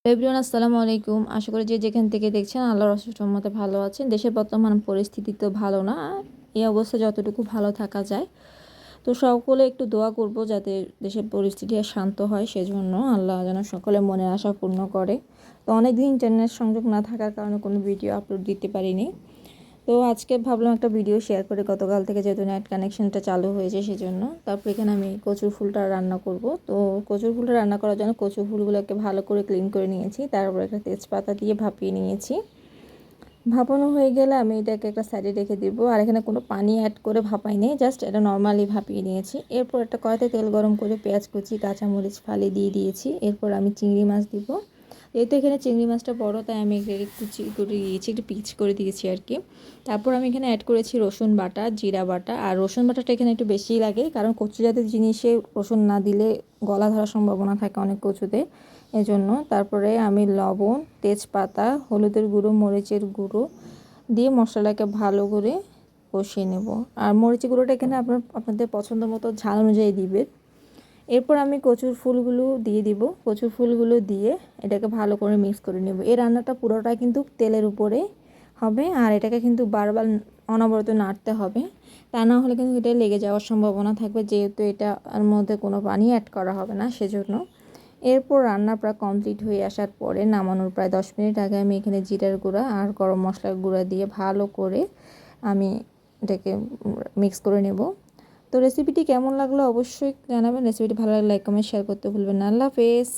Everyone আসসালামু আলাইকুম। আশা করি যে যেখান থেকে দেখছেন আল্লাহর অশেষ রহমতে ভালো আছেন। দেশের বর্তমান পরিস্থিতি তো ভালো না, এই অবস্থা যতটুকু ভালো থাকা যায়। তো সকলে একটু দোয়া করব যাতে দেশের পরিস্থিতি শান্ত হয়, সেজন্য আল্লাহ যেন সকলে মনের আশা পূর্ণ করে। তো অনেক দিন ইন্টারনেট সংযোগ না থাকার কারণে কোনো ভিডিও আপলোড দিতে পারিনি। তো আজকে ভাবলাম একটা ভিডিও শেয়ার করে, গতকাল থেকে যেহেতু নেট কানেকশনটা চালু হয়েছে সেজন্য। তারপর এখানে আমি কচুর ফুলটা রান্না করব। তো কচুর ফুলটা রান্না করার জন্য কচুর ফুলগুলোকে ভালো করে ক্লিন করে নিয়েছি, তারপর একটা তেজপাতা দিয়ে ভাপিয়ে নিয়েছি। ভাপানো হয়ে গেলে আমি এটাকে একটা সাইডে রেখে দিব। আর এখানে কোনো পানি অ্যাড করে ভাপাই নেই, জাস্ট এটা নর্মালি ভাপিয়ে নিয়েছি। এরপর একটা কড়াইতে তেল গরম করে পেঁয়াজ কুচি, কাঁচামরিচ ফালি দিয়ে দিয়েছি। এরপর আমি চিংড়ি মাছ দিব। যেহেতু এখানে চিংড়ি মাছটা বড়, তাই আমি একটু কুচি করে দিয়েছি, একটু পিচ করে দিয়েছি আর কি। তারপর আমি এখানে অ্যাড করেছি রসুন বাটা, জিরা বাটা। আর রসুন বাটাটা এখানে একটু বেশিই লাগে, কারণ কচু জাতীয় জিনিসে রসুন না দিলে গলা ধরার সম্ভাবনা থাকে অনেক কচুতে, এজন্য। তারপরে আমি লবণ, তেজপাতা, হলুদের গুঁড়ো, মরিচের গুঁড়ো দিয়ে মশলাটাকে ভালো করে কষিয়ে নেব। আর মরিচের গুঁড়োটা এখানে আপনাদের পছন্দ মতো ঝাল অনুযায়ী দিবেন। এরপর আমি কচুর ফুলগুলো দিয়ে দিব। কচুর ফুলগুলো দিয়ে এটাকে ভালো করে মিক্স করে নেব। এই রান্নাটা পুরোটাই কিন্তু তেলের উপরে হবে, আর এটাকে কিন্তু বারবার অনবরত নাড়তে হবে, তা না হলে কিন্তু এটা লেগে যাওয়ার সম্ভাবনা থাকবে, যেহেতু এটার মধ্যে কোনো পানি অ্যাড করা হবে না, সেজন্য। এরপর রান্না প্রায় কমপ্লিট হয়ে আসার পরে নামানোর প্রায় 10 মিনিট আগে আমি এখানে জিরার গুঁড়া আর গরম মশলার গুঁড়া দিয়ে ভালো করে আমি এটাকে মিক্স করে নেব। তো রেসিপিটি কেমন লাগলো অবশ্যই জানাবেন। রেসিপিটি ভালো লাগলে লাইক কমেন্ট শেয়ার করতে ভুলবেন না। আল্লাহ হাফেজ।